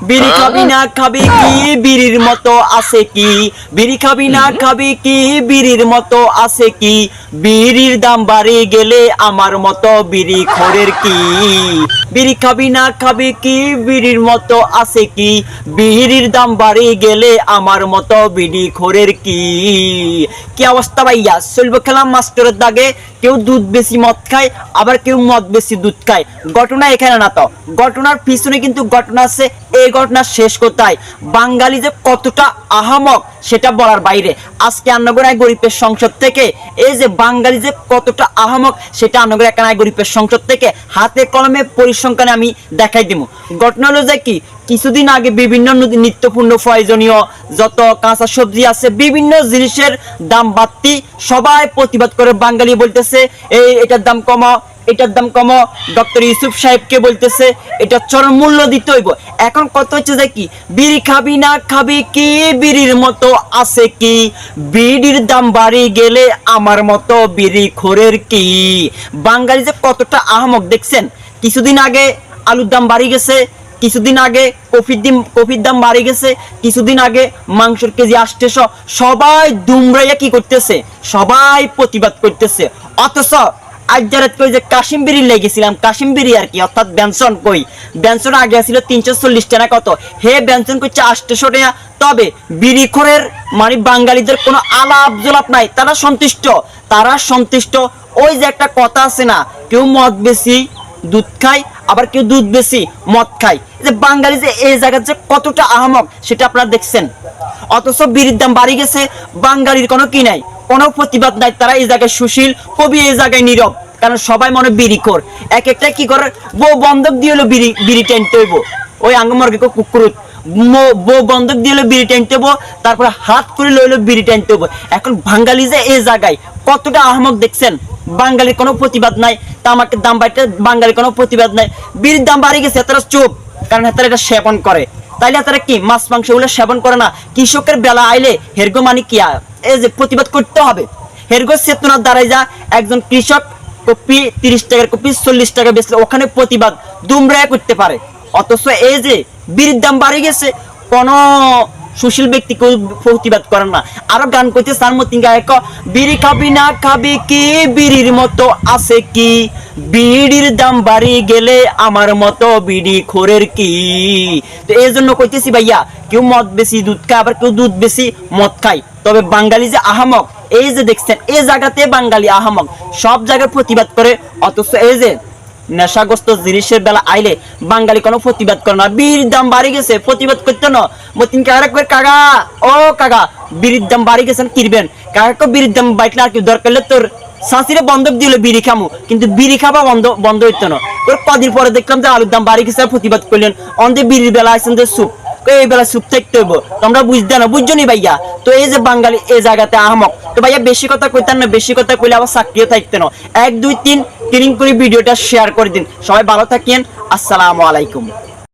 বিড়ি খাবি না খাবি কি বিড়ির মতো আছে কি, বিড়ি খাবি না খাবি কি বিড়ির মতো আছে কি, বিড়ির দাম বাড়ি গেলে আমার মতো বিড়ি খোরের কি, বিড়ি খাবি না খাবি কি বিড়ির মতো আছে কি, বিড়ির দাম বাড়ি গেলে আমার মতো বিড়ি খোরের কি। কি অবস্থা ভাইয়া, চলবে খেলা মাস্টারের দাগে, কেউ দুধ বেশি মদ খায়, আবার কেউ মদ বেশি দুধ খায়। ঘটনা এখানে না, তো ঘটনার পিছনে কিন্তু ঘটনা আছে। এই ঘটনার শেষ কোথায়, বাঙালি যে কতটা আহামক সেটা বলার বাইরে। আজকে আন্নগরায় গরিবের সংসদ থেকে এই যে বাঙালি যে কতটা আহামক সেটা আন্নগরায় গরিবের সংসদ থেকে হাতে কলমে পরিসংখ্যানে আমি দেখাই দিব। ঘটনা হলো যে কি, কিছুদিন আগে বিভিন্ন নিত্যপূর্ণ প্রয়োজনীয় যত কাঁচা সবজি আছে বিভিন্ন জিনিসের দাম বাড়তি, সবাই প্রতিবাদ করে বাঙালি বলতেছে এই এটার দাম কমাও, এটার দাম কমাও। ডক্টর ইউসুফ সাহেবকে বলতেছে এটা চরম মূল্য দিতে হইব। এখন কত হচ্ছে যে কি, বিড়ি খাবি না খাবি কি বিড়ির মতো আছে কি, বিড়ির দাম বাড়ি গেলে আমার মতো বিড়ি খোরের কি। বাঙালি যে কতটা আহমক দেখছেন। কিছুদিন আগে আলুর দাম বাড়ি গেছে, কিছুদিন আগে কফির দাম বাড়ি গেছে, কিছুদিন আগে মাংসের কেজি 800। সবাই দুমড়াইয়া কি করতেছে, সবাই প্রতিবাদ করতেছে। অথচ আজ যারা কই যে কাশিম বিড়ি লেগেছিলাম, কাশিম বিড়ি আর কি, অর্থাৎ বেনসন কই, বেনসন আগে ছিল 340 টাকা, কত হে বেনসন করছে 800 টাকা। তবে বিড়িখোরের মানে বাঙালিদের কোনো আলাপ জলাপ নাই, তারা সন্তুষ্ট, তারা সন্তুষ্ট। ওই যে একটা কথা আছে না, কেউ মদ বেশি দুধ খায়, আবার কেউ দুধ বেশি মদ খায়। যে বাঙালি যে এই জায়গায় যে কতটা আহমক সেটা আপনারা দেখছেন। অথচ বিড়ির দাম বাড়ি গেছে, বাঙালির কোনো কি নাই, কোনো প্রতিবাদ নাই। তারা এই জায়গায় সুশীল, কবি এই জায়গায় নীরব, কারণ সবাই মনে বিড়িখোর। এক একটা কি করে, বউ বন্ধক দিয়ে হলো বিড়ি টানতে হইব, ওই আঙ্গমর্গে কুকুরুত বউ বন্ধক দিয়ে হলো বিড়ি টানতে হইব, তারপরে হাত করে লইলো বিড়ি টানতে হইব। এখন বাঙালি যে এই জায়গায় কতটা আহমক দেখছেন। বাঙালির কোনো প্রতিবাদ নাই, তামাকের দাম বাড়তে বাঙালির কোনো প্রতিবাদ নাই। বিড়ির দাম বাড়ি গেছে, তারা চুপ, কারণ তারা এটা সেবন করে। তাইলে তারা কি মাছ মাংস গুলো সেবন করে না? কৃষকের বেলা আইলে হেরগো মানে কি, এই যে প্রতিবাদ করতে হবে। হেরগো চেতনার দ্বারাই যা একজন কৃষক কপি 30 টাকার কপি 40 টাকা বেচলে ওখানে প্রতিবাদ দুমড়ায় করতে পারে। অথচ এই যে বিড়ির দাম বাড়ি গেছে, কোন সুশীল ব্যক্তি কেউ প্রতিবাদ করেন না। আরো গান করতে সারমতিন গায়ক, বিড়ি খাবি না খাবি কি বিড়ির মতো আছে কি, বিড়ির দাম বাড়ি গেলে আমার মতো বিড়ি খোরের কি। তো এই জন্য কইতেছি ভাইয়া, কেউ মদ বেশি দুধ খায়, আবার কেউ দুধ বেশি মদ খায়। তবে বাঙালি যে আহামক, এই যে দেখছেন এই জায়গাতে বাঙালি আহামক, সব জায়গায় প্রতিবাদ করে। অথচ এই যে নেশাগ্রস্ত জিনিসের বেলা আইলে বাঙালি কোনো প্রতিবাদ করে না। বিড়ির দাম বাড়ি গেছে, প্রতিবাদ করতে না। মতিন কাকা, ও কাকা বিড়ির দাম বাড়ি গেছেন কিনবেন, কাকা বিড়ির দাম বাড়লে আর কি দরকার হলে তোর শাঁসিরে বন্ধক দিল বিড়ি খামু, কিন্তু বিড়ি খাবা বন্ধ হইতো না। তোর কদিন পরে দেখলাম যে আলুর দাম বাড়ি গেছে, প্রতিবাদ করলেন। অন্ধে বিড়ির বেলা আসছেন যে সুপ, এই বেলা সুপ থাকতে হইব, তোমরা বুঝতে না, বুঝছো নি ভাইয়া। তো এই যে বাঙালি এই জায়গাতে আহমক। তো ভাইয়া বেশি কথা কইতেন না, বেশি কথা কইলে আবার চাকরিও থাকতে না। 1 2 3 ক্লিক করে ভিডিওটা শেয়ার করে দিন। সবাই ভালো থাকেন, আসসালামু আলাইকুম।